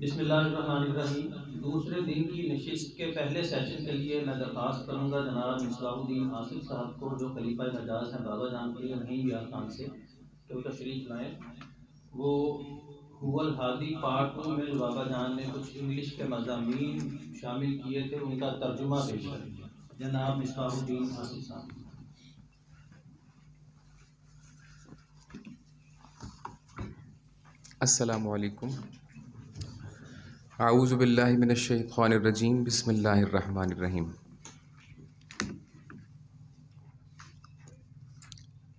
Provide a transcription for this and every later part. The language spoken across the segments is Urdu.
بسم اللہ الرحمن الرحیم۔ دوسرے دن کی نشست کے پہلے سیشن کے لیے میں درخواست کروں گا جناب مصباح الدین آصف صاحب کو، جو خلیفہ مجاز ہیں بابا جان کے لیے نہیں یار خان سے، کہ وہ تشریف لائیں۔ وہ هو الحادی پارٹ 2 میں جو بابا جان نے کچھ انگلش کے مضامین شامل کیے تھے، ان کا ترجمہ پیش کریں گے جناب مصباح الدین آصف صاحب۔ السلام علیکم۔ اعوذ باللہ من الشیطان الرجیم، بسم اللہ الرحمن الرحیم۔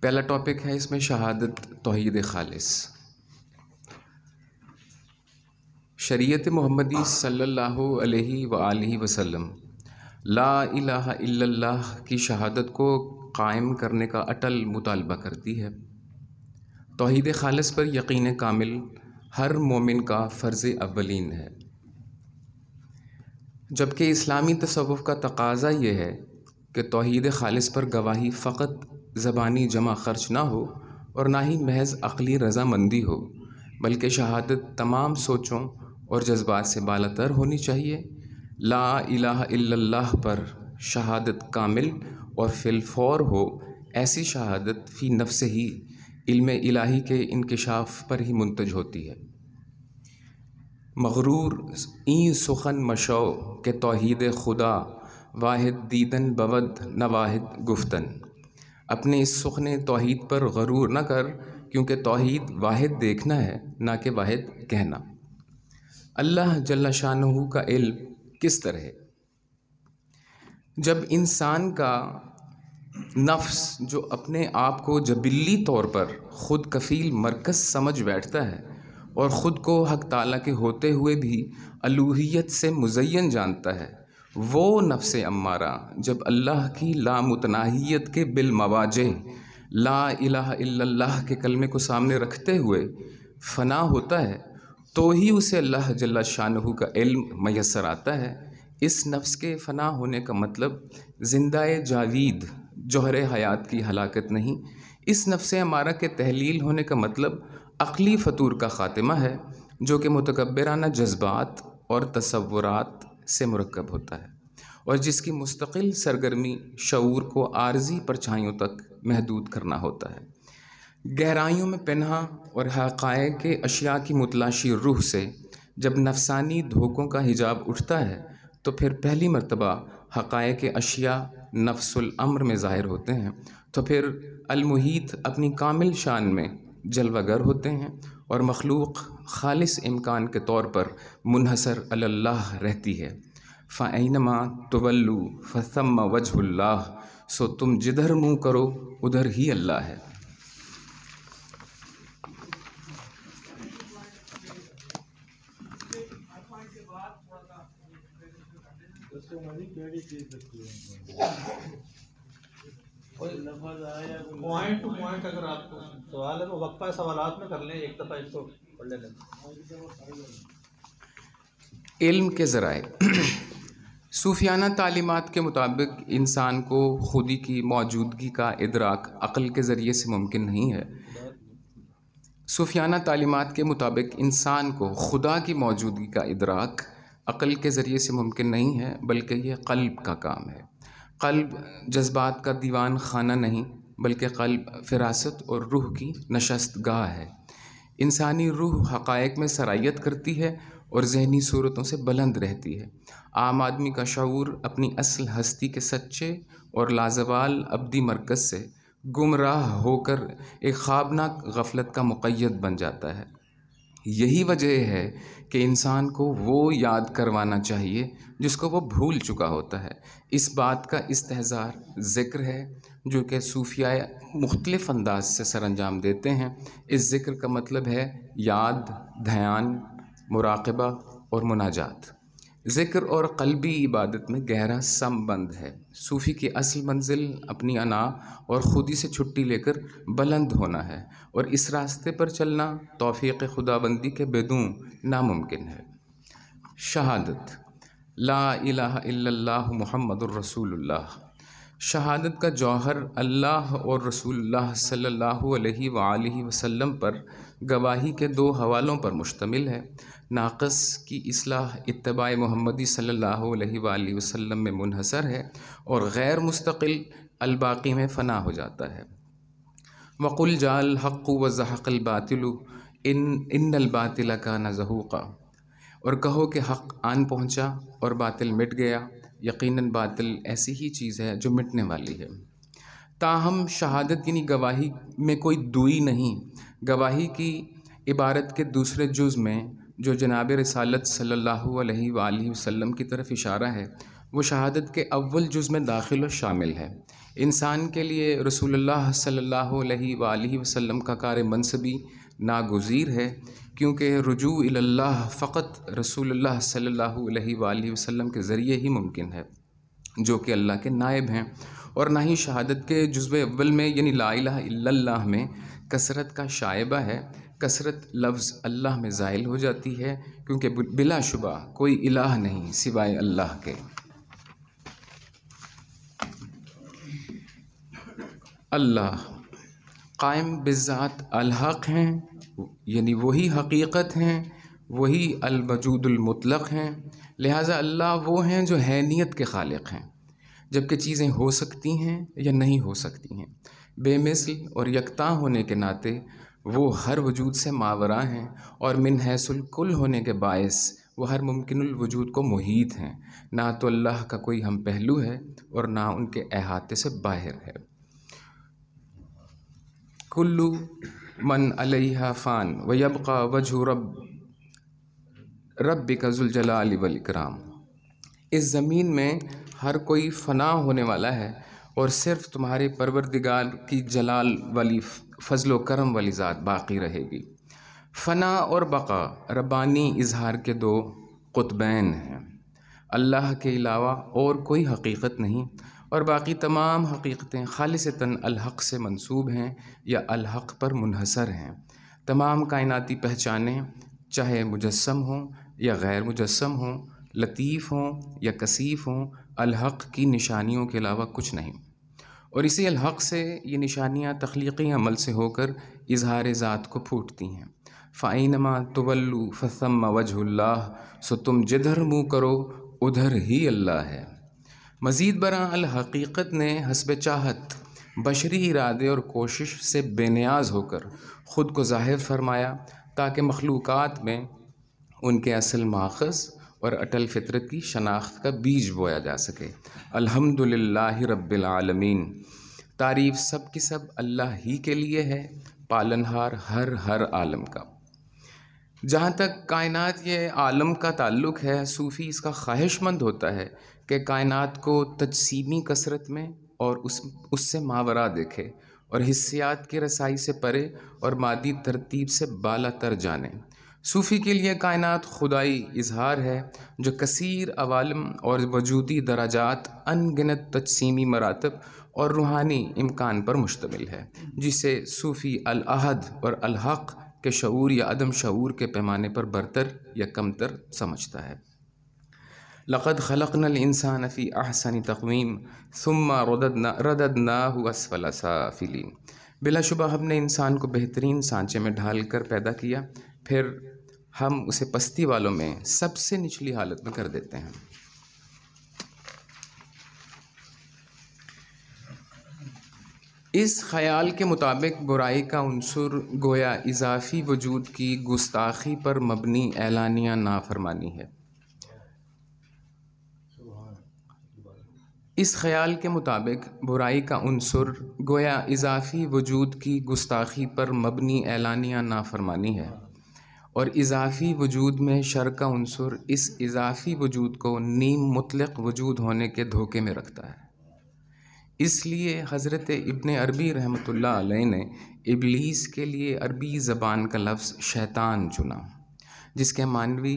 پہلا ٹاپک ہے اس میں شہادت توحید خالص۔ شریعت محمدی صلی اللہ علیہ وآلہ وسلم لا الہ الا اللہ کی شہادت کو قائم کرنے کا اٹل مطالبہ کرتی ہے۔ توحید خالص پر یقین کامل ہر مومن کا فرض اولین ہے، جبکہ اسلامی تصوف کا تقاضا یہ ہے کہ توحید خالص پر گواہی فقط زبانی جمع خرچ نہ ہو اور نہ ہی محض عقلی رضامندی ہو، بلکہ شہادت تمام سوچوں اور جذبات سے بالاتر ہونی چاہیے۔ لا الہ الا اللہ پر شہادت کامل اور فی الفور ہو، ایسی شہادت فی نفس ہی علم الہی کے انکشاف پر ہی منتج ہوتی ہے۔ مغرور این سخن مشو کہ توحید خدا، واحد دیدن بود نہ واحد گفتن۔ اپنے اس سخن توحید پر غرور نہ کر، کیونکہ توحید واحد دیکھنا ہے نہ کہ واحد کہنا۔ اللہ جل شانہ کا علم کس طرح ہے؟ جب انسان کا نفس جو اپنے آپ کو جبلی طور پر خود کفیل مرکز سمجھ بیٹھتا ہے اور خود کو حق تعالیٰ کے ہوتے ہوئے بھی الوہیت سے مزین جانتا ہے، وہ نفس امارہ جب اللہ کی لامتناہیت کے بالمواجہ لا الہ الا اللہ کے کلمے کو سامنے رکھتے ہوئے فنا ہوتا ہے، تو ہی اسے اللہ جل شانہ کا علم میسر آتا ہے۔ اس نفس کے فنا ہونے کا مطلب زندہ جاوید جوہر حیات کی ہلاکت نہیں، اس نفس امارہ کے تحلیل ہونے کا مطلب عقلی فطور کا خاتمہ ہے، جو کہ متکبرانہ جذبات اور تصورات سے مرکب ہوتا ہے اور جس کی مستقل سرگرمی شعور کو عارضی پرچھائیوں تک محدود کرنا ہوتا ہے۔ گہرائیوں میں پنہاں اور حقائق کے اشیاء کی متلاشی روح سے جب نفسانی دھوکوں کا حجاب اٹھتا ہے تو پھر پہلی مرتبہ حقائق اشیاء نفس الامر میں ظاہر ہوتے ہیں، تو پھر المحیط اپنی کامل شان میں جلوہ گر ہوتے ہیں اور مخلوق خالص امکان کے طور پر منحصر علی اللہ رہتی ہے۔ فَأَيْنَمَا تُوَلُّوا فَثَمَّ وَجْهُ اللَّهِ، سو تم جدھر منہ کرو ادھر ہی اللہ ہے۔ پوائنٹ ٹو پوائنٹ اگر آپ کو سوال ہے تو وقفہ سوالات میں کر لیں، ایک دفعہ اس کو پڑھ لیں۔ علم کے ذرائع۔ صوفیانہ تعلیمات کے مطابق انسان کو خودی کی موجودگی کا ادراک عقل کے ذریعے سے ممکن نہیں ہے۔ صوفیانہ تعلیمات کے مطابق انسان کو خدا کی موجودگی کا ادراک عقل کے ذریعے سے ممکن نہیں ہے، بلکہ یہ قلب کا کام ہے۔ قلب جذبات کا دیوان خانہ نہیں، بلکہ قلب فراست اور روح کی نشست گاہ ہے۔ انسانی روح حقائق میں سرایت کرتی ہے اور ذہنی صورتوں سے بلند رہتی ہے۔ عام آدمی کا شعور اپنی اصل ہستی کے سچے اور لازوال ابدی مرکز سے گمراہ ہو کر ایک خوابناک غفلت کا مقید بن جاتا ہے۔ یہی وجہ ہے کہ انسان کو وہ یاد کروانا چاہیے جس کو وہ بھول چکا ہوتا ہے۔ اس بات کا استحضار ذکر ہے جو کہ صوفیاء مختلف انداز سے سر انجام دیتے ہیں۔ اس ذکر کا مطلب ہے یاد، دھیان، مراقبہ اور مناجات۔ ذکر اور قلبی عبادت میں گہرا سمبند ہے۔ صوفی کی اصل منزل اپنی انا اور خودی سے چھٹی لے کر بلند ہونا ہے، اور اس راستے پر چلنا توفیق خداوندی کے بدون ناممکن ہے۔ شہادت لا الہ الا اللہ محمد الرسول اللہ۔ شہادت کا جوہر اللہ اور رسول اللہ صلی اللہ علیہ وآلہ وسلم پر گواہی کے دو حوالوں پر مشتمل ہے۔ ناقص کی اصلاح اتباع محمدی صلی اللہ علیہ وآلہ وسلم میں منحصر ہے اور غیر مستقل الباقی میں فنا ہو جاتا ہے۔ وَقُلْ جَاءَ الْحَقُّ وَزَهَقَ الْبَاطِلُ إِنَّ الْبَاطِلَ كَانَ زَهُوقًا، اور کہو کہ حق آن پہنچا اور باطل مٹ گیا، یقیناً باطل ایسی ہی چیز ہے جو مٹنے والی ہے۔ تاہم شہادت یعنی گواہی میں کوئی دوئی نہیں۔ گواہی کی عبارت کے دوسرے جز میں جو جناب رسالت صلی اللہ علیہ وآلہ وسلم کی طرف اشارہ ہے، وہ شہادت کے اول جز میں داخل و شامل ہے۔ انسان کے لیے رسول اللہ صلی اللہ علیہ وآلہ وسلم کا کار منصبی ناگزیر ہے، کیونکہ رجوع الی اللہ فقط رسول اللہ صلی اللہ علیہ وآلہ وسلم کے ذریعے ہی ممکن ہے، جو کہ اللہ کے نائب ہیں، اور نہ ہی شہادت کے جزو اول میں یعنی لا الہ الا اللہ میں کثرت کا شائبہ ہے۔ کثرت لفظ اللہ میں زائل ہو جاتی ہے، کیونکہ بلا شبہ کوئی الہ نہیں سوائے اللہ کے۔ اللہ قائم بالذات الحق ہیں، یعنی وہی حقیقت ہیں، وہی الوجود المطلق ہیں، لہٰذا اللہ وہ ہیں جو حینیت کے خالق ہیں، جبکہ چیزیں ہو سکتی ہیں یا نہیں ہو سکتی ہیں۔ بے مثل اور یکتا ہونے کے ناطے وہ ہر وجود سے ماوراء ہیں، اور من حیث الکل ہونے کے باعث وہ ہر ممکن الوجود کو محیط ہیں۔ نہ تو اللہ کا کوئی ہم پہلو ہے اور نہ ان کے احاطے سے باہر ہے۔ کلو من علیہا فان ویبقى وجہ ربک ذو الجلال والاکرام۔ اس زمین میں ہر کوئی فنا ہونے والا ہے اور صرف تمہارے پروردگار کی جلال والی فضل و کرم والی ذات باقی رہے گی۔ فنا اور بقا ربانی اظہار کے دو قطبین ہیں۔ اللہ کے علاوہ اور کوئی حقیقت نہیں، اور باقی تمام حقیقتیں خالصتاً الحق سے منسوب ہیں یا الحق پر منحصر ہیں۔ تمام کائناتی پہچانیں چاہے مجسم ہوں یا غیر مجسم ہوں، لطیف ہوں یا کثیف ہوں، الحق کی نشانیوں کے علاوہ کچھ نہیں، اور اسی الحق سے یہ نشانیاں تخلیقی عمل سے ہو کر اظہار ذات کو پھوٹتی ہیں۔ فَأَيْنَمَا تُوَلُّوا فَثَمَّ وَجْهُ اللّہ، سو تم جدھر منہ کرو ادھر ہی اللہ ہے۔ مزید برآں الحقیقت نے حسب چاہت بشری ارادے اور کوشش سے بے نیاز ہو کر خود کو ظاہر فرمایا، تاکہ مخلوقات میں ان کے اصل ماخذ اور اٹل فطرت کی شناخت کا بیج بویا جا سکے۔ الحمدللہ رب العالمین، تعریف سب کی سب اللہ ہی کے لیے ہے، پالنہار ہر عالم کا۔ جہاں تک کائنات یہ عالم کا تعلق ہے، صوفی اس کا خواہش مند ہوتا ہے کہ کائنات کو تجسیمی کثرت میں اور اس سے ماوراء دیکھے، اور حسیات کی رسائی سے پرے اور مادی ترتیب سے بالا تر جانے۔ صوفی کے لیے کائنات خدائی اظہار ہے جو کثیر عوالم اور وجودی درجات، ان گنت تجسیمی مراتب اور روحانی امکان پر مشتمل ہے، جسے صوفی الاحد اور الحق کے شعور یا عدم شعور کے پیمانے پر برتر یا کمتر سمجھتا ہے۔ لقد خلقنا الانسان فی احسن تقویم ثم رددناہ اسفل سافلین۔ بلا شبہ ہم نے انسان کو بہترین سانچے میں ڈھال کر پیدا کیا، پھر ہم اسے پستی والوں میں سب سے نچلی حالت میں کر دیتے ہیں۔ اس خیال کے مطابق برائی کا عنصر گویا اضافی وجود کی گستاخی پر مبنی اعلانیہ نافرمانی ہے۔ اس خیال کے مطابق برائی کا عنصر گویا اضافی وجود کی گستاخی پر مبنی اعلانیہ نافرمانی ہے، اور اضافی وجود میں شر کا عنصر اس اضافی وجود کو نیم مطلق وجود ہونے کے دھوکے میں رکھتا ہے۔ اس لیے حضرت ابن عربی رحمۃ اللہ علیہ نے ابلیس کے لیے عربی زبان کا لفظ شیطان چنا، جس کے معنوی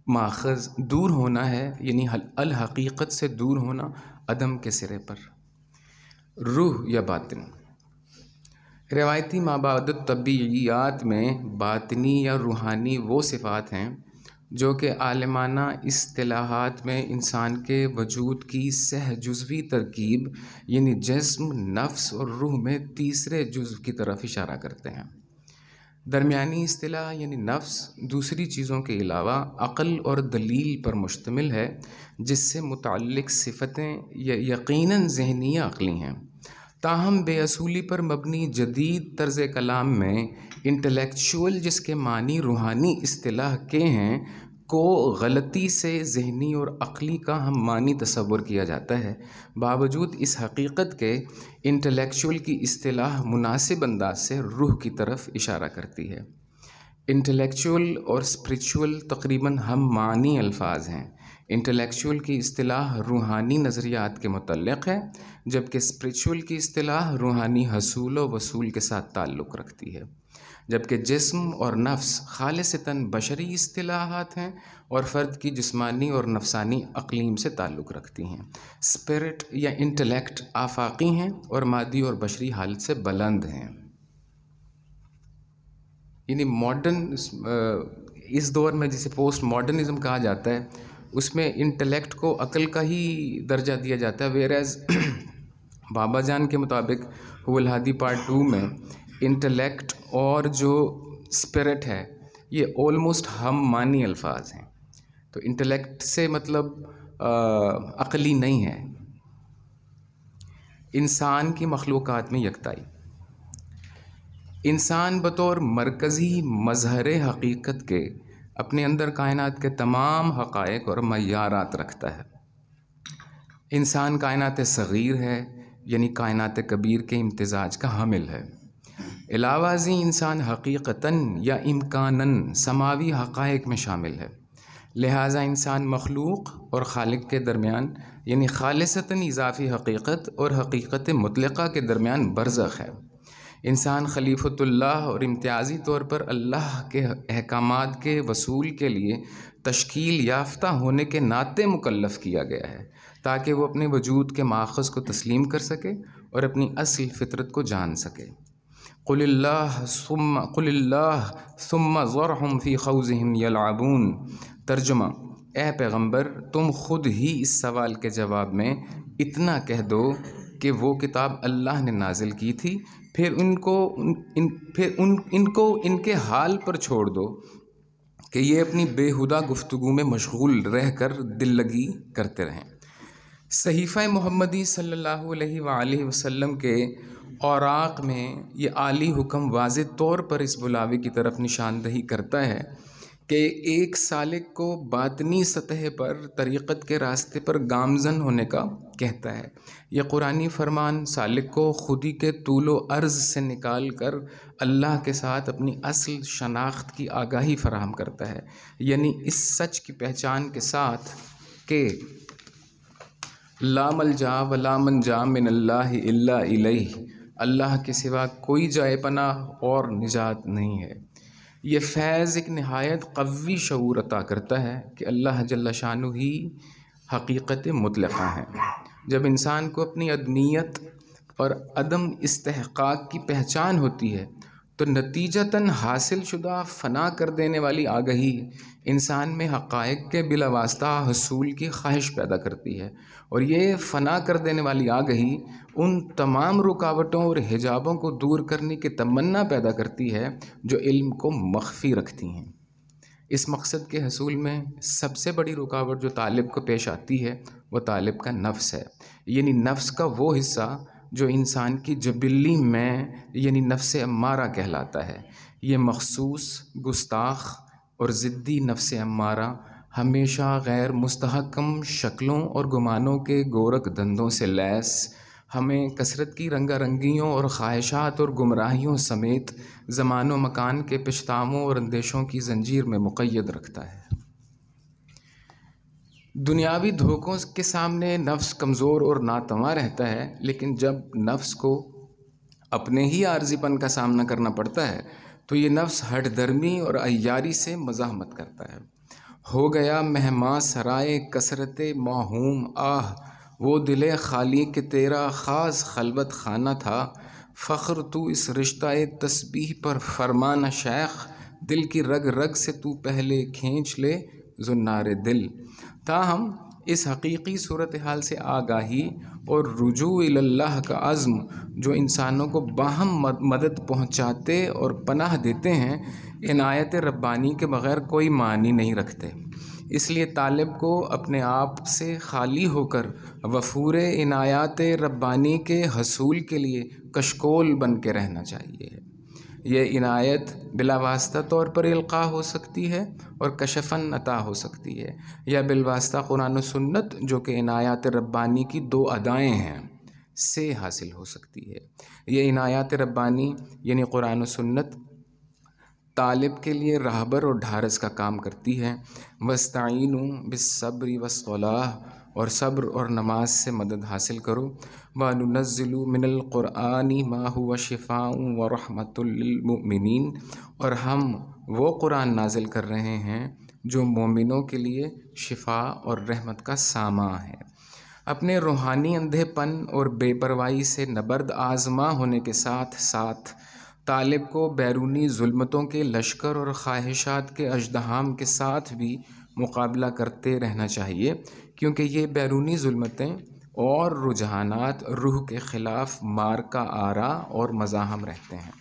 ماخذ دور ہونا ہے، یعنی الحقیقت سے دور ہونا عدم کے سرے پر، روح یا باطن۔ روایتی مابعد الطبیعیات میں باطنی یا روحانی وہ صفات ہیں جو کہ عالمانہ اصطلاحات میں انسان کے وجود کی سہ جزوی ترکیب یعنی جسم، نفس اور روح میں تیسرے جزو کی طرف اشارہ کرتے ہیں۔ درمیانی اصطلاح یعنی نفس دوسری چیزوں کے علاوہ عقل اور دلیل پر مشتمل ہے، جس سے متعلق صفتیں یقیناً ذہنی یا عقلی ہیں۔ تاہم بے اصولی پر مبنی جدید طرز کلام میں انٹلیکچوئل، جس کے معنی روحانی اصطلاح کے ہیں، کو غلطی سے ذہنی اور عقلی کا ہم معنی تصور کیا جاتا ہے۔ باوجود اس حقیقت کے انٹلیکچوئل کی اصطلاح مناسب انداز سے روح کی طرف اشارہ کرتی ہے۔ انٹلیکچوئل اور اسپریچول تقریباً ہم معنی الفاظ ہیں۔ انٹلیکچوئل کی اصطلاح روحانی نظریات کے متعلق ہے، جبکہ اسپریچول کی اصطلاح روحانی حصول و وصول کے ساتھ تعلق رکھتی ہے، جبکہ جسم اور نفس خالصتاً بشری اصطلاحات ہیں اور فرد کی جسمانی اور نفسانی اقلیم سے تعلق رکھتی ہیں۔ اسپرٹ یا انٹلیکٹ آفاقی ہیں اور مادی اور بشری حالت سے بلند ہیں۔ یعنی ماڈرن اس دور میں جسے پوسٹ ماڈرنزم کہا جاتا ہے، اس میں انٹلیکٹ کو عقل کا ہی درجہ دیا جاتا ہے، ویئرز بابا جان کے مطابق هو الہادی پارٹ 2 میں انٹلیکٹ اور جو اسپرٹ ہے یہ آلموسٹ ہم معنی الفاظ ہیں۔ تو انٹلیکٹ سے مطلب عقلی نہیں ہے۔ انسان کی مخلوقات میں یکتائی۔ انسان بطور مرکزی مظہر حقیقت کے اپنے اندر کائنات کے تمام حقائق اور معیارات رکھتا ہے۔ انسان کائنات صغیر ہے، یعنی کائنات کبیر کے امتزاج کا حامل ہے۔ علاوہ ازیں انسان حقیقتاً یا امکاناً سماوی حقائق میں شامل ہے، لہٰذا انسان مخلوق اور خالق کے درمیان یعنی خالصتاً اضافی حقیقت اور حقیقت مطلقہ کے درمیان برزخ ہے۔ انسان خلیفۃ اللہ اور امتیازی طور پر اللہ کے احکامات کے وصول کے لیے تشکیل یافتہ ہونے کے ناطے مکلف کیا گیا ہے، تاکہ وہ اپنے وجود کے ماخذ کو تسلیم کر سکے اور اپنی اصل فطرت کو جان سکے۔ قل اللہ ثم ذرہم فی خوضہم یلعبون۔ ترجمہ: اے پیغمبر، تم خود ہی اس سوال کے جواب میں اتنا کہہ دو کہ وہ کتاب اللہ نے نازل کی تھی، پھر ان کو ان کے حال پر چھوڑ دو کہ یہ اپنی بےہودہ گفتگو میں مشغول رہ کر دل لگی کرتے رہیں۔ صحیفہ محمدی صلی اللہ علیہ وآلہ وسلم کے اوراق میں یہ عالی حکم واضح طور پر اس بلاوے کی طرف نشاندہی کرتا ہے کہ ایک سالک کو باطنی سطح پر طریقت کے راستے پر گامزن ہونے کا کہتا ہے۔ یہ قرآنی فرمان سالک کو خودی کے طول و عرض سے نکال کر اللہ کے ساتھ اپنی اصل شناخت کی آگاہی فراہم کرتا ہے، یعنی اس سچ کی پہچان کے ساتھ کہ لا ملجا ولا منجا من اللہ الا الیہ، اللہ کے سوا کوئی جائے پناہ اور نجات نہیں ہے۔ یہ فیض ایک نہایت قوی شعور عطا کرتا ہے کہ اللہ جل شانہ ہی حقیقت مطلقہ ہے۔ جب انسان کو اپنی عدمیت اور عدم استحقاق کی پہچان ہوتی ہے تو نتیجتاً حاصل شدہ فنا کر دینے والی آگہی انسان میں حقائق کے بلا واسطہ حصول کی خواہش پیدا کرتی ہے، اور یہ فنا کر دینے والی آگہی ان تمام رکاوٹوں اور حجابوں کو دور کرنے کی تمنا پیدا کرتی ہے جو علم کو مخفی رکھتی ہیں۔ اس مقصد کے حصول میں سب سے بڑی رکاوٹ جو طالب کو پیش آتی ہے وہ طالب کا نفس ہے، یعنی نفس کا وہ حصہ جو انسان کی جبلی میں یعنی نفس امارہ کہلاتا ہے۔ یہ مخصوص، گستاخ اور ضدی نفس امارہ ہمیشہ غیر مستحکم شکلوں اور گمانوں کے گورک دندوں سے لیس ہمیں کثرت کی رنگا رنگیوں اور خواہشات اور گمراہیوں سمیت زمان و مکان کے پچھتاووں اور اندیشوں کی زنجیر میں مقید رکھتا ہے۔ دنیاوی دھوکوں کے سامنے نفس کمزور اور ناتواں رہتا ہے، لیکن جب نفس کو اپنے ہی عارضی پن کا سامنا کرنا پڑتا ہے تو یہ نفس ہٹ درمی اور عیاری سے مزاحمت کرتا ہے۔ ہو گیا مہماں سرائے کثرت موہوم آہ، وہ دل خالی کہ تیرا خاص خلوت خانہ تھا، فخر تو اس رشتہ تسبیح پر فرمانا شیخ، دل کی رگ رگ سے تو پہلے کھینچ لے زنار دل۔ تاہم اس حقیقی صورتحال سے آگاہی اور رجوع اللہ کا عزم جو انسانوں کو باہم مدد پہنچاتے اور پناہ دیتے ہیں، عنایت ربانی کے بغیر کوئی معنی نہیں رکھتے۔ اس لیے طالب کو اپنے آپ سے خالی ہو کر وفور عنایات ربانی کے حصول کے لیے کشکول بن کے رہنا چاہیے۔ یہ عنایت بلا واسطہ طور پر القاء ہو سکتی ہے اور کشفاً عطا ہو سکتی ہے، یا بالواسطہ قرآن و سنت جو کہ عنایات ربانی کی دو ادائیں ہیں سے حاصل ہو سکتی ہے۔ یہ عنایات ربانی یعنی قرآن و سنت طالب کے لیے راہبر اور ڈھارس کا کام کرتی ہے۔ وَاسْتَعِینُوا بِالصَّبْرِ وَالصَّلَاةِ، اور صبر اور نماز سے مدد حاصل کرو۔ وَنُنَزِّلُ مِنَ الْقُرْآنِ مَا هُوَ شِفَاءٌ وَرَحْمَةٌ لِّلْمُؤْمِنِينَ، اور ہم وہ قرآن نازل کر رہے ہیں جو مومنوں کے لیے شفا اور رحمت کا ساماں ہے۔ اپنے روحانی اندھے پن اور بے پرواہی سے نبرد آزما ہونے کے ساتھ ساتھ طالب کو بیرونی ظلمتوں کے لشکر اور خواہشات کے اژدہام کے ساتھ بھی مقابلہ کرتے رہنا چاہیے، کیونکہ یہ بیرونی ظلمتیں اور رجحانات روح کے خلاف مارکا آرا اور مزاحم رہتے ہیں۔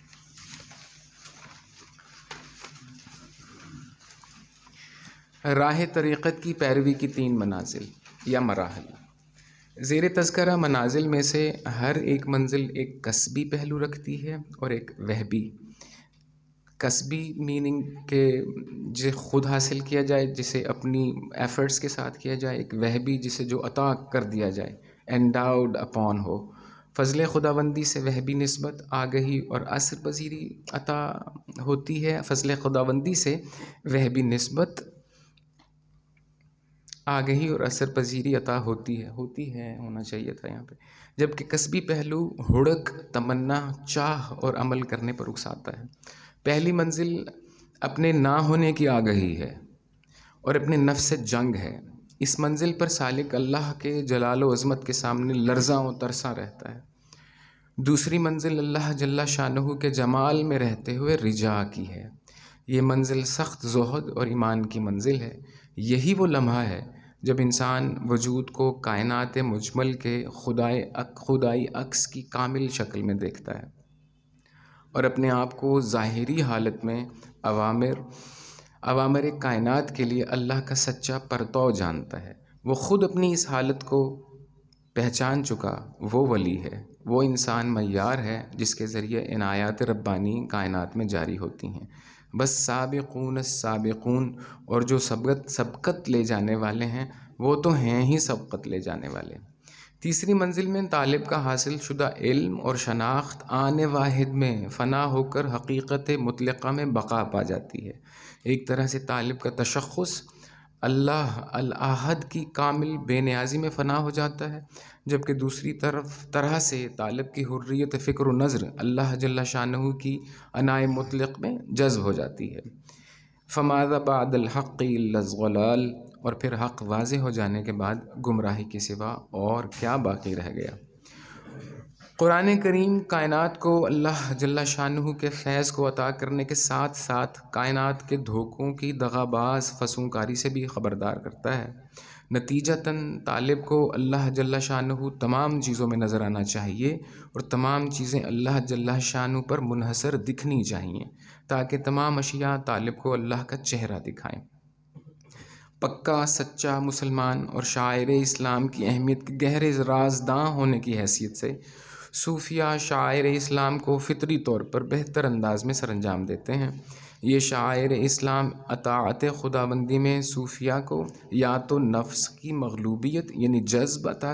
راہ طریقت کی پیروی کی 3 منازل یا مراحل۔ زیر تذکرہ منازل میں سے ہر ایک منزل ایک کسبی پہلو رکھتی ہے اور ایک وہبی۔ کسبی میننگ کہ جسے خود حاصل کیا جائے، جسے اپنی ایفرٹس کے ساتھ کیا جائے، ایک وہبی جسے جو عطا کر دیا جائے، اینڈاؤڈ اپون ہو۔ فضل خداوندی سے وہبی نسبت، آگہی اور اثر پذیری عطا ہوتی ہے۔ فضل خداوندی سے وہبی نسبت، آگہی اور اثر پذیری عطا ہوتی ہے ہونا چاہیے تھا یہاں پہ، جبکہ کسبی پہلو ہڑک، تمنا، چاہ اور عمل کرنے پر اکساتا ہے۔ پہلی منزل اپنے نہ ہونے کی آگہی ہے اور اپنے نفس سے جنگ ہے۔ اس منزل پر سالک اللہ کے جلال و عظمت کے سامنے لرزاں و ترساں رہتا ہے۔ دوسری منزل اللہ جل شانہ کے جمال میں رہتے ہوئے رجا کی ہے۔ یہ منزل سخت زہد اور ایمان کی منزل ہے۔ یہی وہ لمحہ ہے جب انسان وجود کو کائنات مجمل کے خدائی عکس کی کامل شکل میں دیکھتا ہے اور اپنے آپ کو ظاہری حالت میں عوامر کائنات کے لیے اللہ کا سچا پرتو جانتا ہے۔ وہ خود اپنی اس حالت کو پہچان چکا وہ ولی ہے، وہ انسان معیار ہے جس کے ذریعے عنایات ربانی کائنات میں جاری ہوتی ہیں۔ بس سابقون السابقون، اور جو سبقت لے جانے والے ہیں وہ تو ہیں ہی سبقت لے جانے والے۔ تیسری منزل میں طالب کا حاصل شدہ علم اور شناخت آن واحد میں فنا ہو کر حقیقت مطلقہ میں بقا پا جاتی ہے۔ ایک طرح سے طالب کا تشخص اللہ الاحد کی کامل بے نیازی میں فنا ہو جاتا ہے، جبکہ دوسری طرح سے طالب کی حریت فکر و نظر اللہ جل شانہ کی عناء مطلق میں جذب ہو جاتی ہے۔ فماذا بعد الحق الا الضلال، اور پھر حق واضح ہو جانے کے بعد گمراہی کے سوا اور کیا باقی رہ گیا۔ قرآن کریم کائنات کو اللہ جل شانہ کے فیض کو عطا کرنے کے ساتھ ساتھ کائنات کے دھوکوں کی دغاباز فسونکاری سے بھی خبردار کرتا ہے۔ نتیجتاً طالب کو اللہ جل شانہ تمام چیزوں میں نظر آنا چاہیے اور تمام چیزیں اللہ جل شانہ پر منحصر دکھنی چاہیے، تاکہ تمام اشیاء طالب کو اللہ کا چہرہ دکھائیں۔ پکا سچا مسلمان اور شاعر اسلام کی اہمیت کے گہرے رازداں ہونے کی حیثیت سے صوفیہ شاعر اسلام کو فطری طور پر بہتر انداز میں سر انجام دیتے ہیں۔ یہ شاعر اسلام اطاعت خداوندی میں صوفیہ کو یا تو نفس کی مغلوبیت یعنی جذب عطا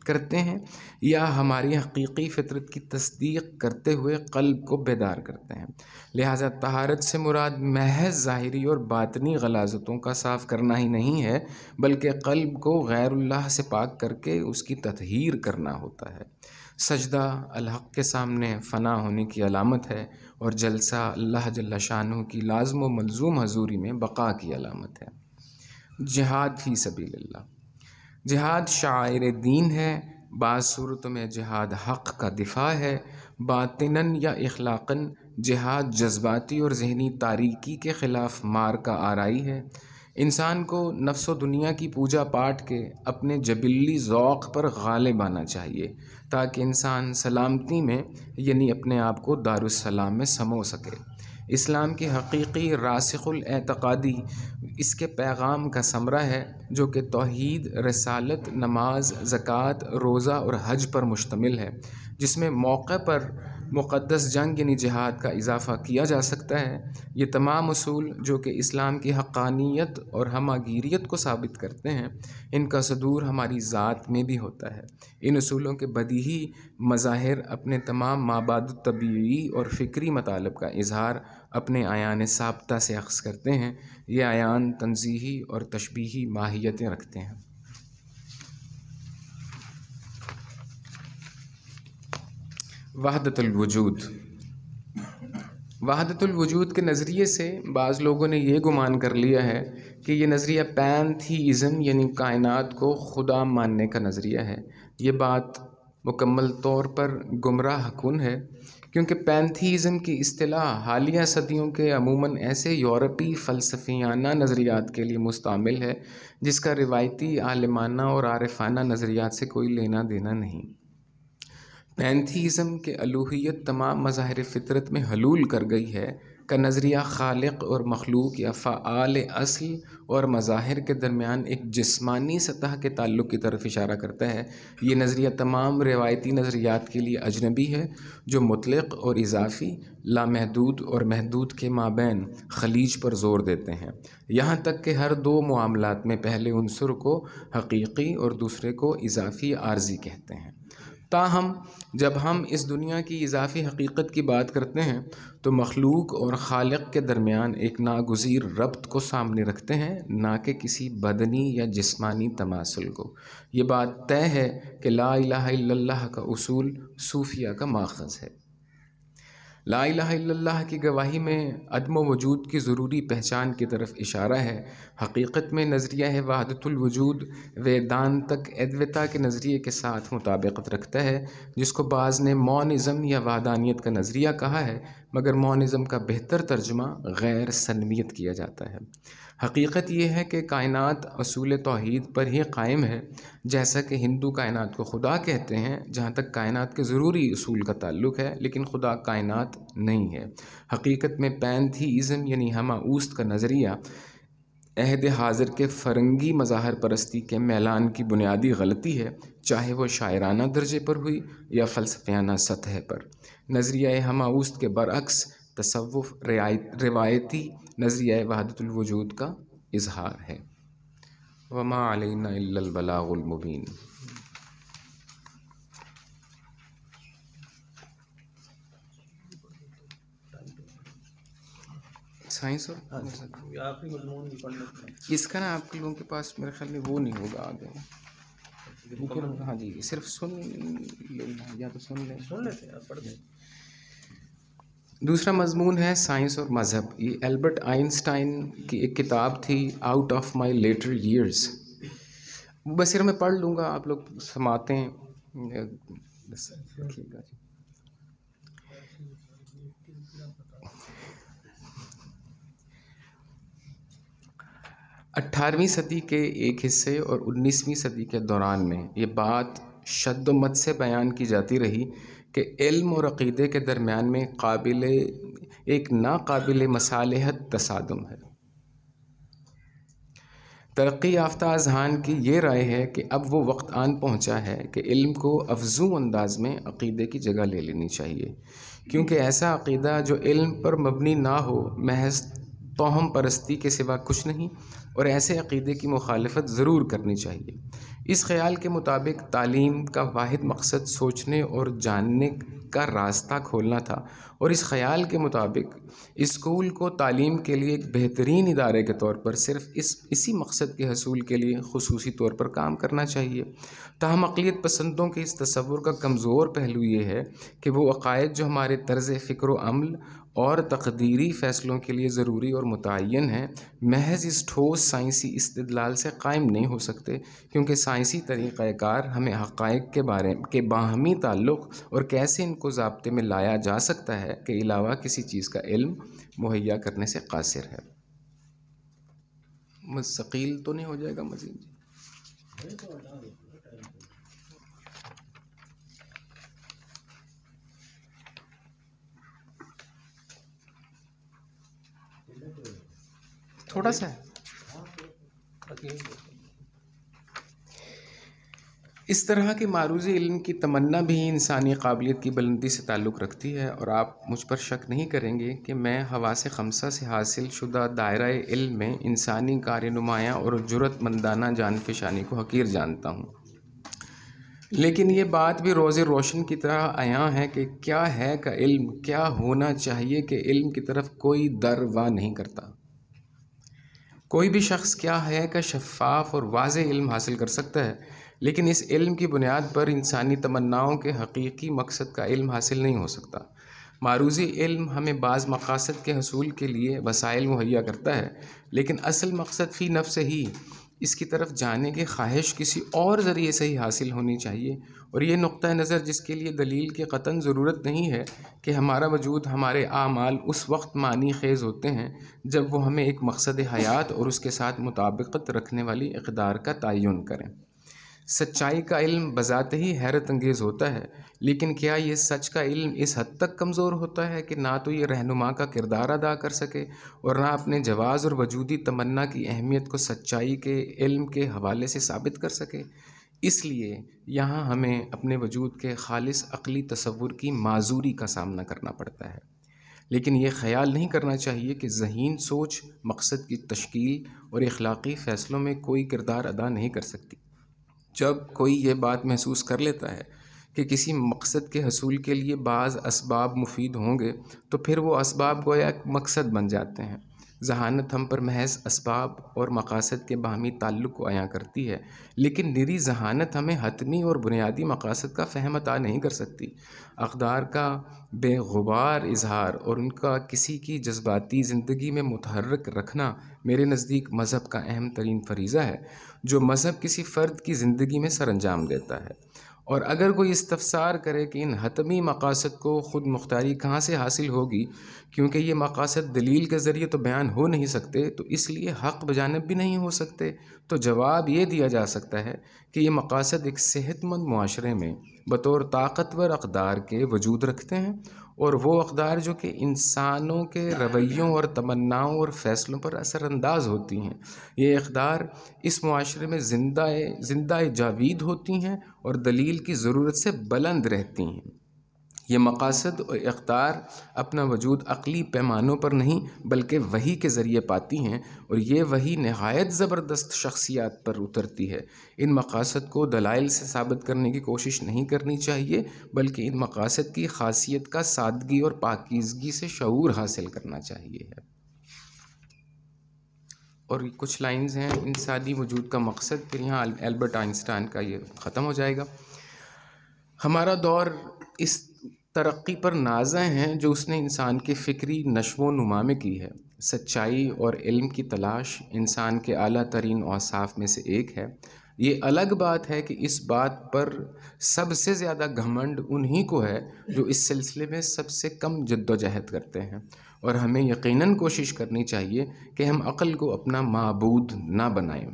کرتے ہیں، یا ہماری حقیقی فطرت کی تصدیق کرتے ہوئے قلب کو بیدار کرتے ہیں۔ لہٰذا طہارت سے مراد محض ظاہری اور باطنی غلاظتوں کا صاف کرنا ہی نہیں ہے، بلکہ قلب کو غیر اللہ سے پاک کر کے اس کی تطہیر کرنا ہوتا ہے۔ سجدہ الحق کے سامنے فنا ہونے کی علامت ہے اور جلسہ اللہ جل شانہ کی لازم و ملزوم حضوری میں بقا کی علامت ہے۔ جہاد فی سبیل اللہ، جہاد شعائر دین ہے۔ بعض صورتوں میں جہاد حق کا دفاع ہے، باطناً یا اخلاقاً جہاد جذباتی اور ذہنی تاریکی کے خلاف مار کا آرائی ہے۔ انسان کو نفس و دنیا کی پوجا پاٹ کے اپنے جبلی ذوق پر غالب آنا چاہیے تاکہ انسان سلامتی میں یعنی اپنے آپ کو دارالسلام میں سمو سکے۔ اسلام کی حقیقی راسخ الاعتقادی اس کے پیغام کا ثمرہ ہے جو کہ توحید، رسالت، نماز، زکوٰۃ، روزہ اور حج پر مشتمل ہے، جس میں موقع پر مقدس جنگ یعنی جہاد کا اضافہ کیا جا سکتا ہے۔ یہ تمام اصول جو کہ اسلام کی حقانیت اور ہماگیریت کو ثابت کرتے ہیں، ان کا صدور ہماری ذات میں بھی ہوتا ہے۔ ان اصولوں کے بدیہی مظاہر اپنے تمام مابعد الطبیعی اور فکری مطالب کا اظہار اپنے اعیان ثابتہ سے اخذ کرتے ہیں۔ یہ اعیان تنزیہی اور تشبیہی ماہیتیں رکھتے ہیں۔ وحدت الوجود۔ وحدت الوجود کے نظریے سے بعض لوگوں نے یہ گمان کر لیا ہے کہ یہ نظریہ پینتھیزم یعنی کائنات کو خدا ماننے کا نظریہ ہے۔ یہ بات مکمل طور پر گمراہ کن ہے، کیونکہ پینتھیزم کی اصطلاح حالیہ صدیوں کے عموماً ایسے یورپی فلسفیانہ نظریات کے لیے مستعمل ہے جس کا روایتی عالمانہ اور عارفانہ نظریات سے کوئی لینا دینا نہیں۔ پینتھیزم کے الوہیت تمام مظاہر فطرت میں حلول کر گئی ہے کا نظریہ خالق اور مخلوق یا فعال اصل اور مظاہر کے درمیان ایک جسمانی سطح کے تعلق کی طرف اشارہ کرتا ہے۔ یہ نظریہ تمام روایتی نظریات کے لیے اجنبی ہے جو مطلق اور اضافی، لامحدود اور محدود کے مابین خلیج پر زور دیتے ہیں، یہاں تک کہ ہر دو معاملات میں پہلے عنصر کو حقیقی اور دوسرے کو اضافی عارضی کہتے ہیں۔ تاہم جب ہم اس دنیا کی اضافی حقیقت کی بات کرتے ہیں تو مخلوق اور خالق کے درمیان ایک ناگزیر ربط کو سامنے رکھتے ہیں، نہ کہ کسی بدنی یا جسمانی تماثل کو۔ یہ بات طے ہے کہ لا الہ الا اللہ کا اصول صوفیہ کا ماخذ ہے۔ لا الہ الا اللہ کی گواہی میں عدم و وجود کی ضروری پہچان کی طرف اشارہ ہے۔ حقیقت میں نظریہ وحدت الوجود ویدانتک ادویتا کے نظریے کے ساتھ مطابقت رکھتا ہے، جس کو بعض نے مونزم یا وحدانیت کا نظریہ کہا ہے، مگر مونزم کا بہتر ترجمہ غیر سنویت کیا جاتا ہے۔ حقیقت یہ ہے کہ کائنات اصول توحید پر ہی قائم ہے، جیسا کہ ہندو کائنات کو خدا کہتے ہیں، جہاں تک کائنات کے ضروری اصول کا تعلق ہے، لیکن خدا کائنات نہیں ہے۔ حقیقت میں پینتھیزم یعنی ہمہ اوست کا نظریہ عہد حاضر کے فرنگی مظاہر پرستی کے میلان کی بنیادی غلطی ہے، چاہے وہ شاعرانہ درجے پر ہوئی یا فلسفیانہ سطح پر۔ نظریہ ہمہ اوست کے برعکس تصوف روایتی نظریہ وحدت الوجود کا اظہار ہے۔ وما علینا الا البلاغ المبین۔ سائنس اور آخری مضمون بھی پڑھ لیتے ہیں۔ اس کا نا آپ لوگوں کے پاس میرے خیال میں وہ نہیں ہوگا آگے۔ ہاں جی، صرف سن لینا یا تو سن لیتے ہیں، پڑھ دیں۔ دوسرا مضمون ہے سائنس اور مذہب۔ یہ البرٹ آئنسٹائن کی ایک کتاب تھی out of my later years. بصیر میں پڑھ لوں گا، آپ لوگ سماتے ہیں۔ بس رکھیے گا۔ 18ویں صدی کے ایک حصے اور 19ویں صدی کے دوران میں یہ بات شد و مت سے بیان کی جاتی رہی کہ علم اور عقیدے کے درمیان میں ایک ناقابل مصالحت تصادم ہے۔ ترقی یافتہ اذہان کی یہ رائے ہے کہ اب وہ وقت آن پہنچا ہے کہ علم کو افزوں انداز میں عقیدے کی جگہ لے لینی چاہیے، کیونکہ ایسا عقیدہ جو علم پر مبنی نہ ہو محض توہم پرستی کے سوا کچھ نہیں، اور ایسے عقیدے کی مخالفت ضرور کرنی چاہیے۔ اس خیال کے مطابق تعلیم کا واحد مقصد سوچنے اور جاننے کا راستہ کھولنا تھا، اور اس خیال کے مطابق اسکول کو تعلیم کے لیے ایک بہترین ادارے کے طور پر صرف اسی مقصد کے حصول کے لیے خصوصی طور پر کام کرنا چاہیے۔ تاہم عقلیت پسندوں کے اس تصور کا کمزور پہلو یہ ہے کہ وہ عقائد جو ہمارے طرز فکر و عمل اور تقدیری فیصلوں کے لیے ضروری اور متعین ہیں، محض اس ٹھوس سائنسی استدلال سے قائم نہیں ہو سکتے، کیونکہ سائنسی طریقہ کار ہمیں حقائق کے باہمی تعلق اور کیسے ان کو ضابطے میں لایا جا سکتا ہے کے علاوہ کسی چیز کا علم مہیا کرنے سے قاصر ہے۔ ثقیل تو نہیں ہو جائے گا مزید؟ تھوڑا سا ہے. اس طرح کی معروضی علم کی تمنا بھی انسانی قابلیت کی بلندی سے تعلق رکھتی ہے، اور آپ مجھ پر شک نہیں کریں گے کہ میں حواس خمسہ سے حاصل شدہ دائرہ علم میں انسانی کار نمایاں اور جرأت مندانہ جان فشانی کو حقیر جانتا ہوں. لیکن یہ بات بھی روز روشن کی طرح عیاں ہے کہ کیا ہے کا علم، کیا ہونا چاہیے کہ علم کی طرف کوئی در وا نہیں کرتا. کوئی بھی شخص کیا ہے کا شفاف اور واضح علم حاصل کر سکتا ہے، لیکن اس علم کی بنیاد پر انسانی تمناؤں کے حقیقی مقصد کا علم حاصل نہیں ہو سکتا. معروضی علم ہمیں بعض مقاصد کے حصول کے لیے وسائل مہیا کرتا ہے، لیکن اصل مقصد فی نفس ہی اس کی طرف جانے کی خواہش کسی اور ذریعے سے ہی حاصل ہونی چاہیے. اور یہ نقطہ نظر جس کے لیے دلیل کی قطعاً ضرورت نہیں ہے کہ ہمارا وجود، ہمارے اعمال اس وقت معنی خیز ہوتے ہیں جب وہ ہمیں ایک مقصد حیات اور اس کے ساتھ مطابقت رکھنے والی اقدار کا تعین کریں. سچائی کا علم بذات ہی حیرت انگیز ہوتا ہے، لیکن کیا یہ سچ کا علم اس حد تک کمزور ہوتا ہے کہ نہ تو یہ رہنما کا کردار ادا کر سکے اور نہ اپنے جواز اور وجودی تمنا کی اہمیت کو سچائی کے علم کے حوالے سے ثابت کر سکے؟ اس لیے یہاں ہمیں اپنے وجود کے خالص عقلی تصور کی معذوری کا سامنا کرنا پڑتا ہے. لیکن یہ خیال نہیں کرنا چاہیے کہ ذہین سوچ مقصد کی تشکیل اور اخلاقی فیصلوں میں کوئی کردار ادا نہیں کر سکتی. جب کوئی یہ بات محسوس کر لیتا ہے کہ کسی مقصد کے حصول کے لیے بعض اسباب مفید ہوں گے تو پھر وہ اسباب گویا ایک مقصد بن جاتے ہیں. ذہانت ہم پر محض اسباب اور مقاصد کے باہمی تعلق کو عیاں کرتی ہے، لیکن نری ذہانت ہمیں حتمی اور بنیادی مقاصد کا فہم عطا نہیں کر سکتی. اقدار کا بے غبار اظہار اور ان کا کسی کی جذباتی زندگی میں متحرک رکھنا میرے نزدیک مذہب کا اہم ترین فریضہ ہے جو مذہب کسی فرد کی زندگی میں سر انجام دیتا ہے. اور اگر کوئی استفسار کرے کہ ان حتمی مقاصد کو خود مختاری کہاں سے حاصل ہوگی، کیونکہ یہ مقاصد دلیل کے ذریعے تو بیان ہو نہیں سکتے تو اس لیے حق بجانب بھی نہیں ہو سکتے، تو جواب یہ دیا جا سکتا ہے کہ یہ مقاصد ایک صحت مند معاشرے میں بطور طاقتور اقدار کے وجود رکھتے ہیں، اور وہ اقدار جو کہ انسانوں کے رویوں اور تمناؤں اور فیصلوں پر اثر انداز ہوتی ہیں، یہ اقدار اس معاشرے میں زندہ جاوید ہوتی ہیں اور دلیل کی ضرورت سے بلند رہتی ہیں. یہ مقاصد اور اقدار اپنا وجود عقلی پیمانوں پر نہیں بلکہ وحی کے ذریعے پاتی ہیں، اور یہ وحی نہایت زبردست شخصیات پر اترتی ہے. ان مقاصد کو دلائل سے ثابت کرنے کی کوشش نہیں کرنی چاہیے، بلکہ ان مقاصد کی خاصیت کا سادگی اور پاکیزگی سے شعور حاصل کرنا چاہیے. اور کچھ لائنز ہیں انسانی وجود کا مقصد، پھر یہاں البرٹ آئنسٹائن کا یہ ختم ہو جائے گا. ہمارا دور اس ترقی پر نازاں ہے جو اس نے انسان کے فکری نشو و نما میں کی ہے. سچائی اور علم کی تلاش انسان کے اعلیٰ ترین اوصاف میں سے ایک ہے. یہ الگ بات ہے کہ اس بات پر سب سے زیادہ گھمنڈ انہی کو ہے جو اس سلسلے میں سب سے کم جد و جہد کرتے ہیں، اور ہمیں یقیناً کوشش کرنی چاہیے کہ ہم عقل کو اپنا معبود نہ بنائیں.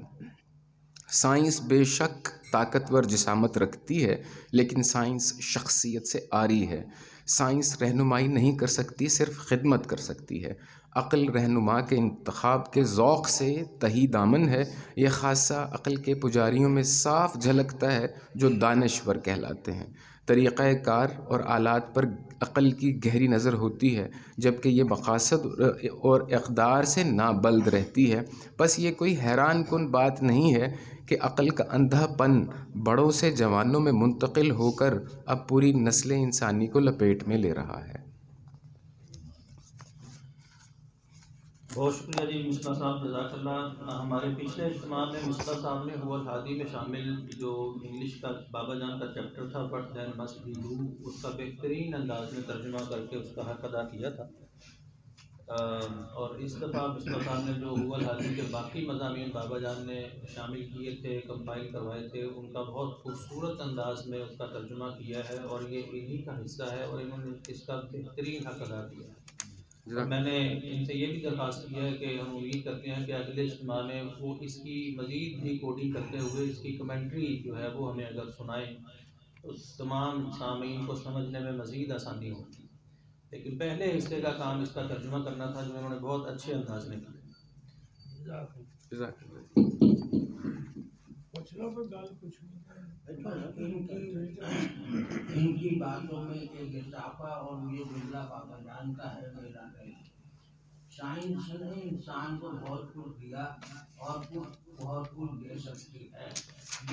سائنس بے شک طاقتور جسامت رکھتی ہے، لیکن سائنس شخصیت سے عاری ہے. سائنس رہنمائی نہیں کر سکتی، صرف خدمت کر سکتی ہے. عقل رہنما کے انتخاب کے ذوق سے تہی دامن ہے. یہ خاصہ عقل کے پجاریوں میں صاف جھلکتا ہے جو دانشور کہلاتے ہیں. طریقہ کار اور آلات پر عقل کی گہری نظر ہوتی ہے، جبکہ یہ مقاصد اور اقدار سے نابلد رہتی ہے. بس یہ کوئی حیران کن بات نہیں ہے کہ عقل کا اندھا پن بڑوں سے جوانوں میں منتقل ہو کر اب پوری نسل انسانی کو لپیٹ میں لے رہا ہے. بہت شکریہ جی مصطفیٰ صاحب، جزاک اللہ. ہمارے پچھلے اجتماع میں مصطفیٰ صاحب نے هو الحادی میں شامل جو انگلش کا بابا جان کا چیپٹر تھا but then must be do, اس کا بہترین انداز میں ترجمہ کر کے اس کا حق ادا کیا تھا. اور اس دفعہ مصطفیٰ صاحب نے جو هو الحادی کے باقی مضامین بابا جان نے شامل کیے تھے، کمپائل کروائے تھے، ان کا بہت خوبصورت انداز میں اس کا ترجمہ کیا ہے، اور یہ انہی کا حصہ ہے اور انہوں نے اس کا بہترین حق ادا کیا ہے. اور میں نے ان سے یہ بھی درخواست کی ہے کہ ہم امید کرتے ہیں کہ اگلے اجتماع میں وہ اس کی مزید بھی کوڈنگ کرتے ہوئے اس کی کمنٹری جو ہے وہ ہمیں اگر سنائیں تو تمام سامعین کو سمجھنے میں مزید آسانی ہوگی. لیکن پہلے حصے کا کام اس کا ترجمہ کرنا تھا جو انہوں نے بہت اچھے انداز میں کیا. ان کی باتوں میں ایک اضافہ اور یہ جملہ بابا جان کا ہے میرا نہیں. سائنس نے انسان کو بہت کچھ دیا اور بہت کچھ دے سکتی ہے،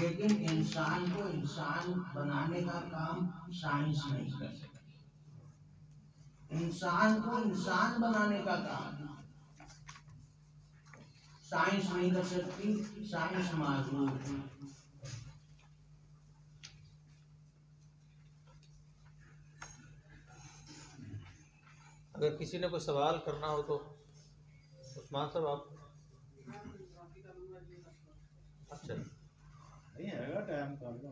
لیکن انسان کو انسان بنانے کا کام سائنس نہیں کر سکتی. انسان کو انسان بنانے کا کام سائنس نہیں کر سکتی. سائنس معذور ہے. اگر کسی نے کوئی سوال کرنا ہو تو عثمان صاحب آپ. اچھا نہیں ہے گا ٹائم کر دو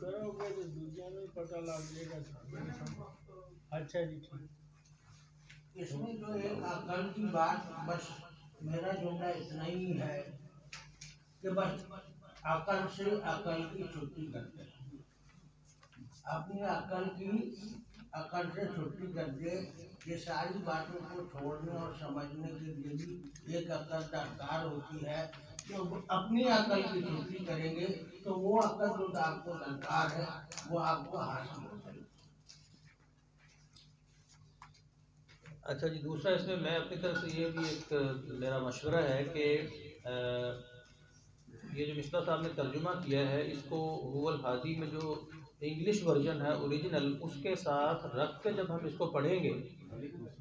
کرو گے تو دوسرے میں پتہ لگ جائے گا. اچھا جی ٹھیک. اس میں جو ایک عقل کی بات، بس میرا جملہ اتنا ہی ہے کہ بس عقل سے عقل کی چھٹی کرتے ہیں. اپنی عقل سے چھٹی کر دے. یہ ساری باتوں کو چھوڑنے اور سمجھنے کے لیے بھی ایک عقل درکار ہوتی ہے. جو اپنی عقل کی چھٹی کریں گے تو وہ عقل جو آپ کو درکار ہے وہ آپ کو حاصل ہو جائے گی. اچھا جی. دوسرا اس میں اپنی طرف سے یہ بھی ایک میرا مشورہ ہے کہ یہ جو مصباح صاحب نے ترجمہ کیا ہے اس کو هو الحادی میں جو انگلش ورژن ہے اوریجنل اس کے ساتھ رکھ کے جب ہم اس کو پڑھیں گے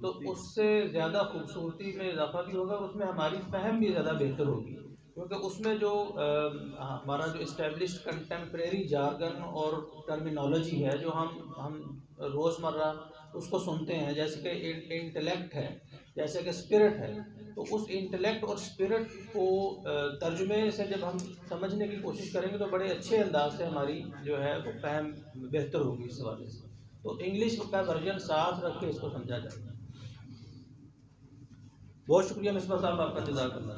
تو اس سے زیادہ خوبصورتی میں اضافہ بھی ہوگا اور اس میں ہماری فہم بھی زیادہ بہتر ہوگی. کیونکہ اس میں جو ہمارا جو اسٹیبلشڈ کنٹمپریری جارگن اور ٹرمینالوجی ہے جو ہم روزمرہ اس کو سنتے ہیں، جیسے کہ انٹلیکٹ ہے، جیسے کہ اسپرٹ ہے، تو اس انٹلیکٹ اور اسپرٹ کو ترجمے سے جب ہم سمجھنے کی کوشش کریں گے تو بڑے اچھے انداز سے ہماری جو ہے وہ فہم بہتر ہوگی اس حوالے سے. تو انگلش کا ورژن ساتھ رکھ کے اس کو سمجھا جائے. بہت شکریہ مصباح صاحب، آپ کا جزاک اللہ.